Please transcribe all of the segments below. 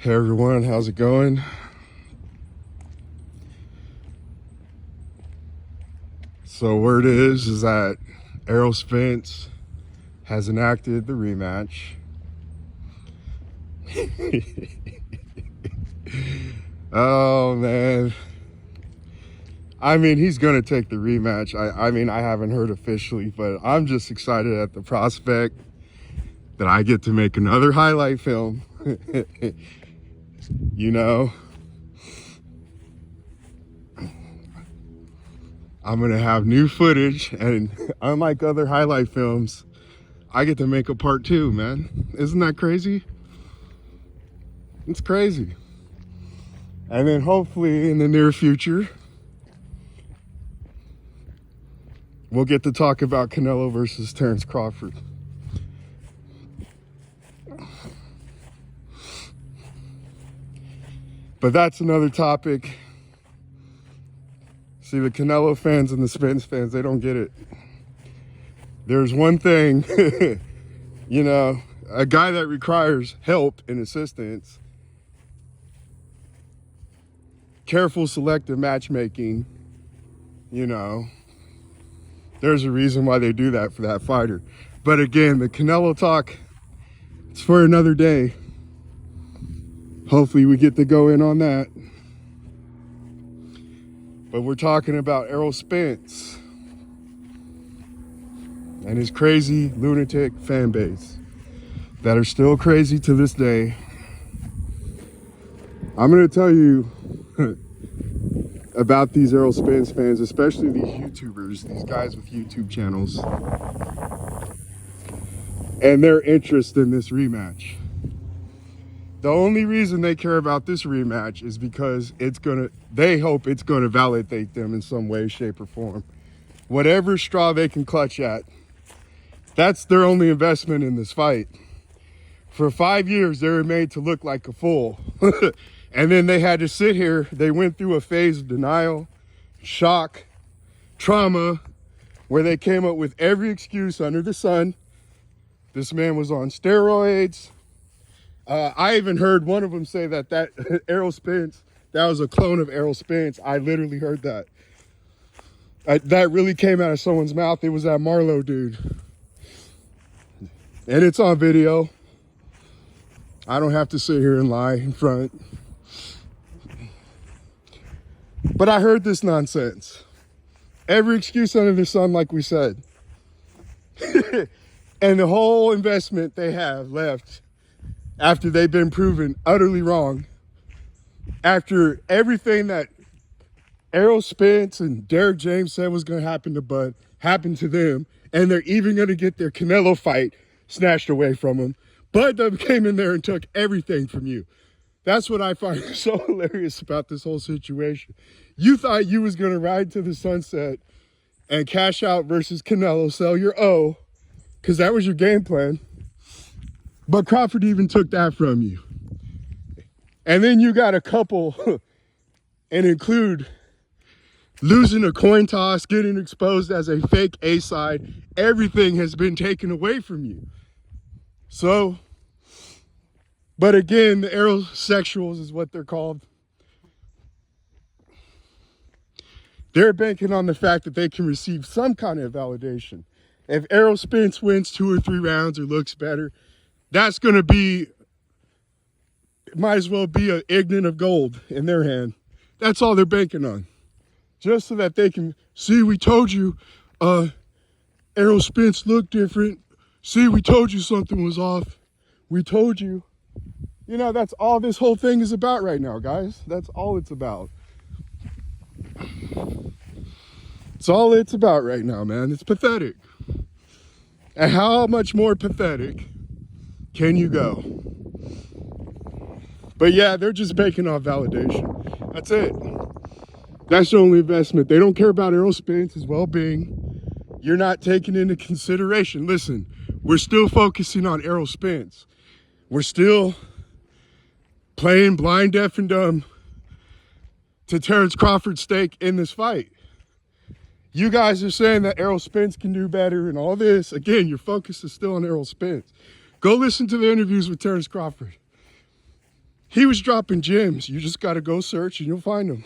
Hey everyone, how's it going? So word is that Errose Spence has enacted the rematch. Oh man. I mean, he's gonna take the rematch. I mean, I haven't heard officially, but I'm just excited at the prospect that I get to make another highlight film. You know, I'm gonna have new footage, and unlike other highlight films, I get to make a part 2, man. Isn't that crazy? It's crazy. And then hopefully in the near future, we'll get to talk about Canelo versus Terrence Crawford. But that's another topic. See, the Canelo fans and the Spence fans, they don't get it. There's one thing, you know, a guy that requires help and assistance, careful selective matchmaking, you know, there's a reason why they do that for that fighter. But again, the Canelo talk, it's for another day. Hopefully we get to go in on that. But we're talking about Errose Spence and his crazy lunatic fan base that are still crazy to this day. I'm going to tell you about these Errose Spence fans, especially these YouTubers, these guys with YouTube channels, and their interest in this rematch. The only reason they care about this rematch is because they hope it's gonna validate them in some way, shape, or form. Whatever straw they can clutch at, that's their only investment in this fight. For 5 years, they were made to look like a fool. And then they had to sit here. They went through a phase of denial, shock, trauma, where they came up with every excuse under the sun. This man was on steroids. I even heard one of them say that Errose Spence, that was a clone of Errose Spence. I literally heard that. That really came out of someone's mouth. It was that Marlowe dude. And it's on video. I don't have to sit here and lie in front. But I heard this nonsense. Every excuse under the sun, like we said. And the whole investment they have left after they've been proven utterly wrong, after everything that Errose Spence and Derek James said was going to happen to Bud happened to them, and they're even going to get their Canelo fight snatched away from them. Bud came in there and took everything from you. That's what I find so hilarious about this whole situation. You thought you was going to ride to the sunset and cash out versus Canelo, sell your O, because that was your game plan. But Crawford even took that from you. And then you got a couple and include losing a coin toss, getting exposed as a fake A-side. Everything has been taken away from you. So, but again, the aerosexuals is what they're called. They're banking on the fact that they can receive some kind of validation. If Errose Spence wins 2 or 3 rounds or looks better, that's going to be, might as well be an ignorant of gold in their hand. That's all they're banking on. Just so that they can, see, we told you Errose Spence looked different. See, we told you something was off. We told you. You know, that's all this whole thing is about right now, guys. That's all it's about. It's all it's about right now, man. It's pathetic. And how much more pathetic can you go? But yeah, they're just banking off validation. That's it. That's the only investment. They don't care about Errose Spence's well-being. You're not taking into consideration. Listen, we're still focusing on Errose Spence. We're still playing blind, deaf, and dumb to Terrence Crawford's stake in this fight. You guys are saying that Errose Spence can do better and all this. Again, your focus is still on Errose Spence. Go listen to the interviews with Terrence Crawford. He was dropping gems. You just got to go search and you'll find them.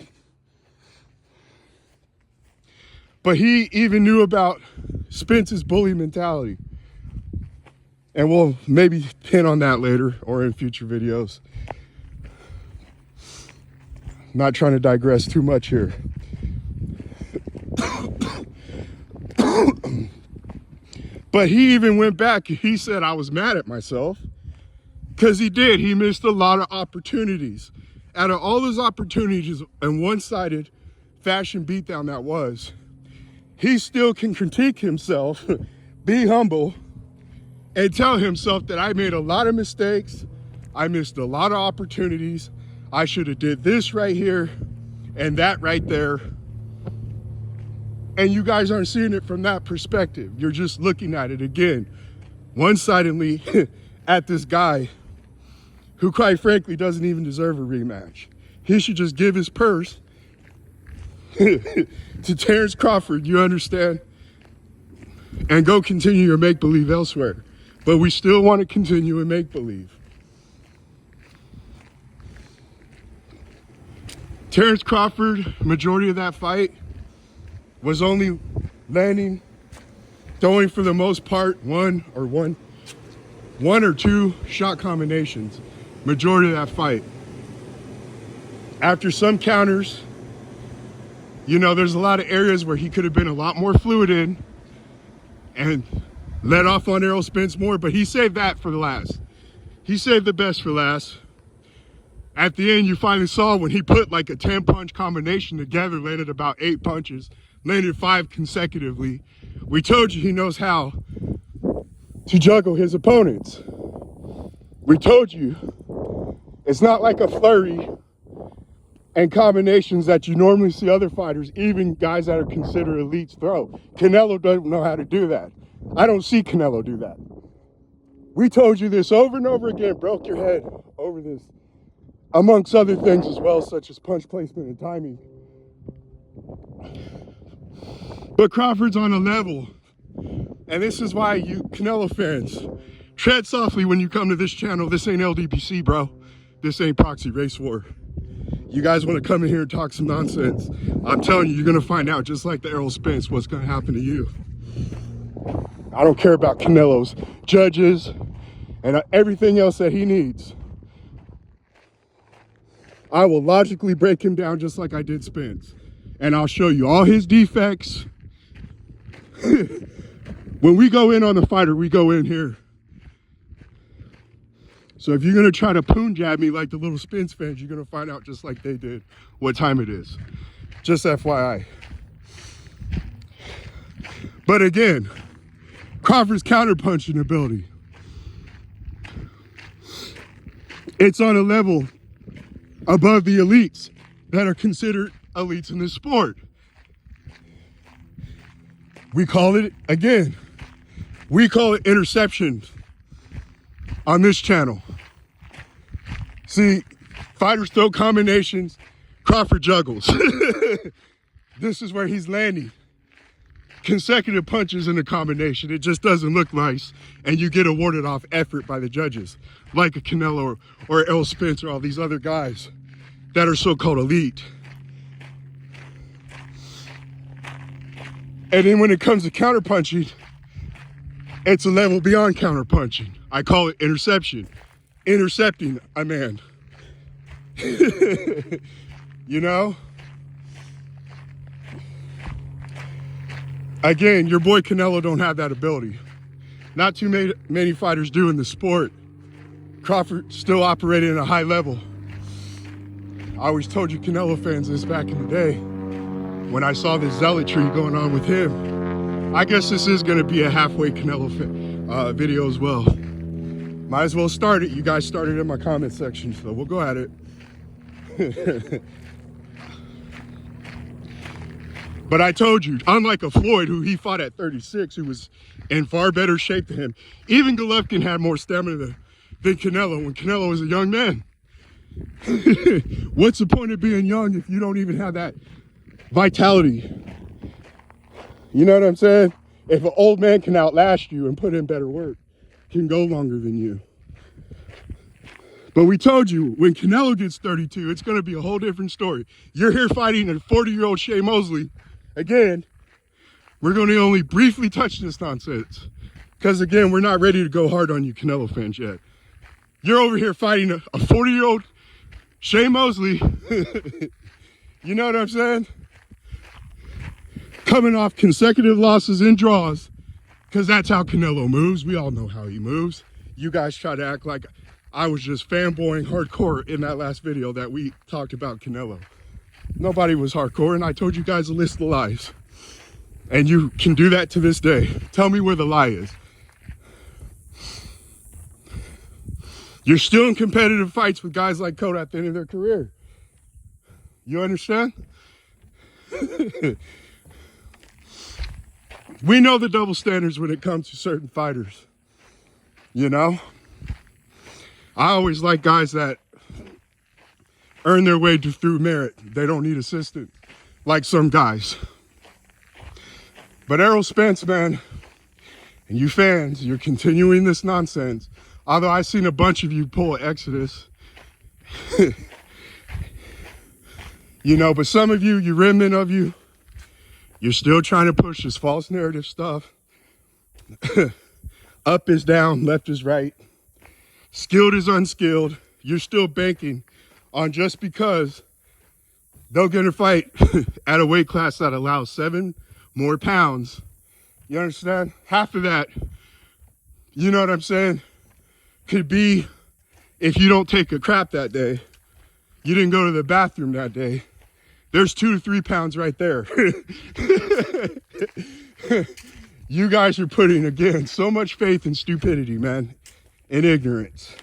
But he even knew about Spence's bully mentality. And we'll maybe pin on that later or in future videos. Not trying to digress too much here. But he even went back. He said, I was mad at myself. Because he did. He missed a lot of opportunities. Out of all those opportunities and one-sided fashion beatdown that was, he still can critique himself, be humble, and tell himself that I made a lot of mistakes. I missed a lot of opportunities. I should have did this right here and that right there. And you guys aren't seeing it from that perspective. You're just looking at it again, one-sidedly at this guy who, quite frankly, doesn't even deserve a rematch. He should just give his purse to Terrence Crawford, you understand? And go continue your make-believe elsewhere. But we still want to continue in make-believe. Terrence Crawford, majority of that fight, was only landing, throwing for the most part, one or two shot combinations. Majority of that fight. After some counters, you know, there's a lot of areas where he could have been a lot more fluid in and let off on Errole Spence more, but he saved that for the last. He saved the best for last. At the end, you finally saw when he put like a 10-punch combination together, landed about 8 punches, landed 5 consecutively. We told you he knows how to juggle his opponents. We told you it's not like a flurry and combinations that you normally see other fighters, even guys that are considered elites, throw. Canelo doesn't know how to do that. I don't see Canelo do that. We told you this over and over again, broke your head over this, amongst other things as well, such as punch placement and timing. But Crawford's on a level, and this is why you Canelo fans, tread softly when you come to this channel. This ain't LDBC, bro. This ain't Proxy Race War. You guys want to come in here and talk some nonsense, I'm telling you, you're going to find out, just like the Errole Spence, what's going to happen to you. I don't care about Canelo's judges and everything else that he needs. I will logically break him down just like I did Spence. And I'll show you all his defects. When we go in on the fighter, we go in here. So if you're going to try to poon jab me like the little Spence fans, you're going to find out just like they did what time it is. Just FYI. But again, Crawford's counterpunching ability, it's on a level above the elites that are considered elites in this sport. We call it, again, we call it interception on this channel. See, fighters throw combinations, Crawford juggles. This is where he's landing consecutive punches in a combination. It just doesn't look nice, and you get awarded off effort by the judges, like a Canelo or Errole Spence or all these other guys that are so-called elite. And then when it comes to counterpunching, it's a level beyond counterpunching. I call it interception. Intercepting a man. You know? Again, your boy Canelo don't have that ability. Not too many fighters do in the sport. Crawford still operated at a high level. I always told you Canelo fans this back in the day when I saw this zealotry going on with him. I guess this is going to be a halfway Canelo video as well. Might as well start it. You guys started in my comment section, so we'll go at it. But I told you, unlike a Floyd, who he fought at 36, who was in far better shape than him, even Golovkin had more stamina than Canelo when Canelo was a young man. What's the point of being young if you don't even have that vitality? You know what I'm saying? If an old man can outlast you and put in better work, can go longer than you. But we told you, when Canelo gets 32, it's going to be a whole different story. You're here fighting a 40-year-old Shea Mosley. Again, we're going to only briefly touch this nonsense. Because, again, we're not ready to go hard on you Canelo fans yet. You're over here fighting a 40-year-old Shea Mosley. You know what I'm saying? Coming off consecutive losses and draws. Because that's how Canelo moves. We all know how he moves. You guys try to act like I was just fanboying hardcore in that last video that we talked about Canelo. Nobody was hardcore, and I told you guys a list of lies. And you can do that to this day. Tell me where the lie is. You're still in competitive fights with guys like Cotto at the end of their career. You understand? We know the double standards when it comes to certain fighters. You know? I always like guys that earn their way through merit. They don't need assistance, like some guys. But Errole Spence, man, and you fans, you're continuing this nonsense. Although I've seen a bunch of you pull an Exodus. You know, but some of you remnant of you, you're still trying to push this false narrative stuff. Up is down, left is right. Skilled is unskilled. You're still banking on just because they'll get a fight at a weight class that allows 7 more pounds. You understand? Half of that, you know what I'm saying, could be if you don't take a crap that day. You didn't go to the bathroom that day. There's 2 to 3 pounds right there. You guys are putting, again, so much faith in stupidity, man, and ignorance.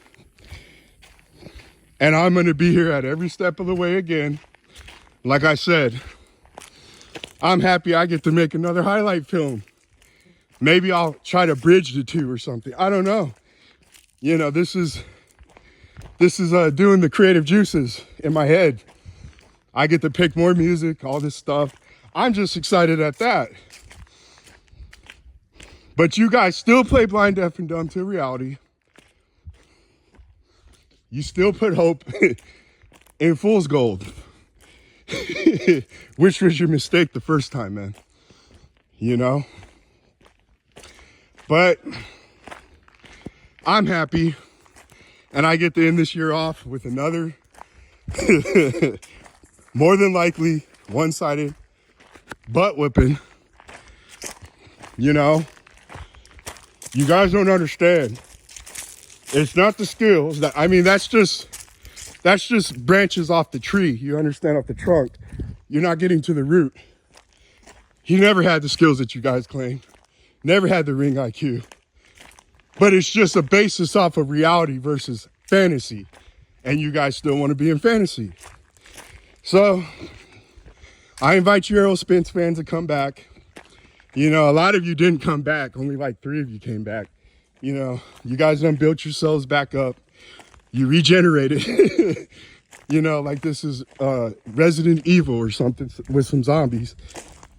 And I'm going to be here at every step of the way again. Like I said, I'm happy I get to make another highlight film. Maybe I'll try to bridge the two or something. I don't know. You know, this is doing the creative juices in my head. I get to pick more music, all this stuff. I'm just excited at that. But you guys still play blind, deaf, and dumb to reality. You still put hope in fool's gold. Which was your mistake the first time, man. You know? But I'm happy. And I get to end this year off with another, more than likely, one-sided butt whipping. You know? You guys don't understand. It's not the skills that, I mean, that's just branches off the tree. You understand, off the trunk. You're not getting to the root. He never had the skills that you guys claim. Never had the ring IQ. But it's just a basis off of reality versus fantasy. And you guys still want to be in fantasy. So, I invite you Errole Spence fans to come back. You know, a lot of you didn't come back. Only like 3 of you came back. You know, you guys done built yourselves back up. You regenerated. You know, like this is Resident Evil or something with some zombies.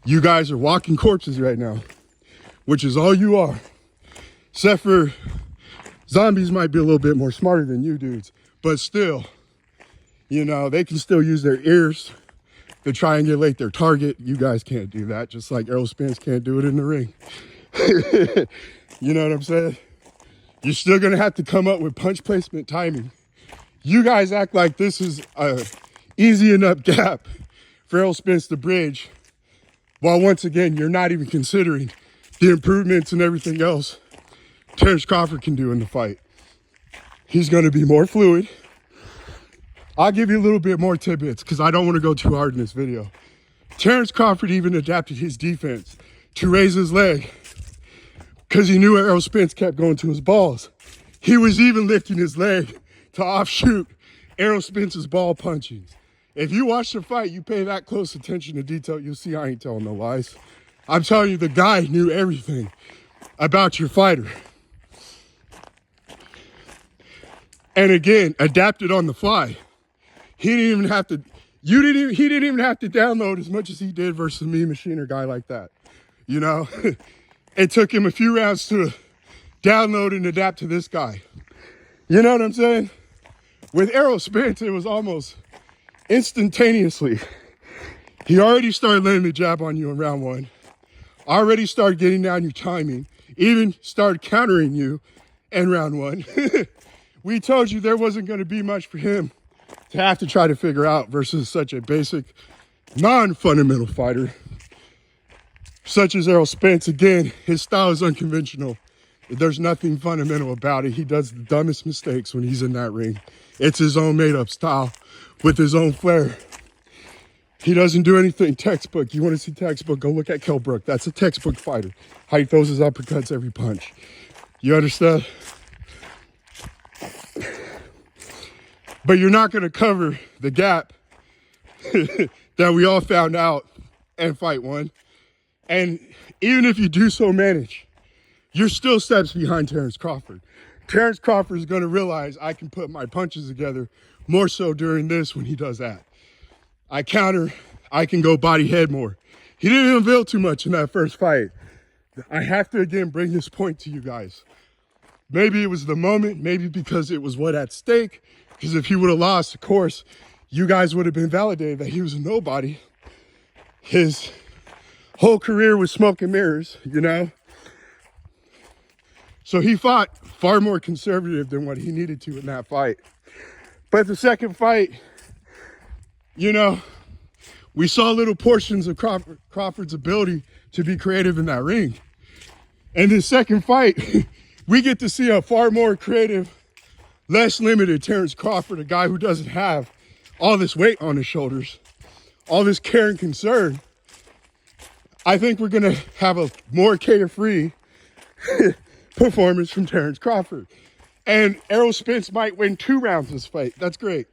You guys are walking corpses right now, which is all you are. Except for zombies might be a little bit more smarter than you dudes. But still, you know, they can still use their ears to triangulate their target. You guys can't do that, just like Errole Spence can't do it in the ring. You know what I'm saying? You're still going to have to come up with punch placement timing. You guys act like this is a easy enough gap for Errole Spence to bridge, while once again, you're not even considering the improvements and everything else Terrence Crawford can do in the fight. He's going to be more fluid. I'll give you a little bit more tidbits because I don't want to go too hard in this video. Terrence Crawford even adapted his defense to raise his leg because he knew Errole Spence kept going to his balls. He was even lifting his leg to offshoot Errole Spence's ball punchings. If you watch the fight, you pay that close attention to detail, you'll see I ain't telling no lies. I'm telling you, the guy knew everything about your fighter. And again, adapted on the fly. He didn't even have to, he didn't even have to download as much as he did versus a Mean Machine or guy like that. You know, it took him a few rounds to download and adapt to this guy. You know what I'm saying? With Errose Spence, it was almost instantaneously. He already started landing the jab on you in round one. Already started getting down your timing. Even started countering you in round one. We told you there wasn't going to be much for him to have to try to figure out versus such a basic, non-fundamental fighter such as Errole Spence. Again, his style is unconventional. There's nothing fundamental about it. He does the dumbest mistakes when he's in that ring. It's his own made-up style with his own flair. He doesn't do anything textbook. You want to see textbook, go look at Kell Brook. That's a textbook fighter. How he throws his uppercuts every punch. You understand? But you're not going to cover the gap that we all found out in fight one. And even if you do so manage, you're still steps behind Terrence Crawford. Terrence Crawford is going to realize I can put my punches together more so during this when he does that. I counter, I can go body head more. He didn't unveil too much in that first fight. I have to, again, bring this point to you guys. Maybe it was the moment, maybe because it was what at stake, because if he would have lost, of course, you guys would have been validated that he was a nobody. His whole career was smoke and mirrors, you know? So he fought far more conservative than what he needed to in that fight. But the second fight, you know, we saw little portions of Crawford's ability to be creative in that ring. And the second fight, we get to see a far more creative, less limited Terrence Crawford, a guy who doesn't have all this weight on his shoulders, all this care and concern. I think we're going to have a more carefree performance from Terrence Crawford. And Errole Spence might win 2 rounds this fight. That's great.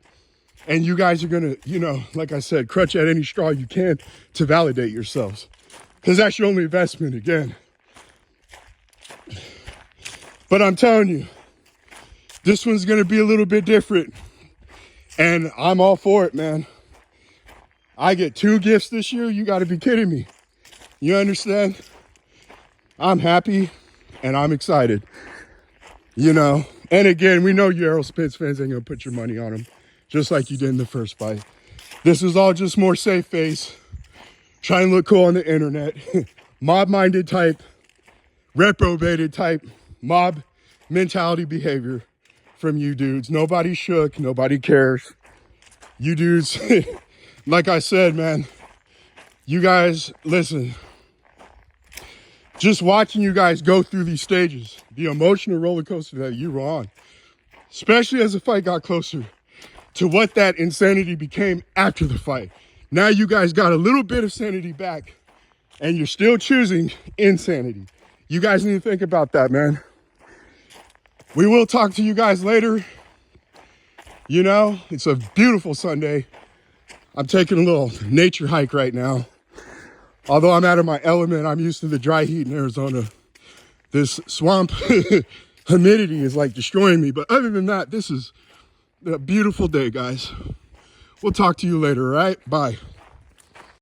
And you guys are going to, you know, like I said, crutch at any straw you can to validate yourselves. Because that's your only investment, again. But I'm telling you, this one's going to be a little bit different. And I'm all for it, man. I get 2 gifts this year. You got to be kidding me. You understand? I'm happy and I'm excited. You know, and again, we know you Errole Spence fans ain't going to put your money on him, just like you did in the first fight. This is all just more safe face, trying to look cool on the internet. Mob-minded type, reprobated type, mob mentality behavior from you dudes. Nobody shook, nobody cares. You dudes, like I said, man, you guys, listen, just watching you guys go through these stages, the emotional roller coaster that you were on, especially as the fight got closer to what that insanity became after the fight. Now you guys got a little bit of sanity back and you're still choosing insanity. You guys need to think about that, man. We will talk to you guys later. You know, it's a beautiful Sunday. I'm taking a little nature hike right now. Although I'm out of my element, I'm used to the dry heat in Arizona. This swamp humidity is like destroying me. But other than that, this is a beautiful day, guys. We'll talk to you later, all right? Bye.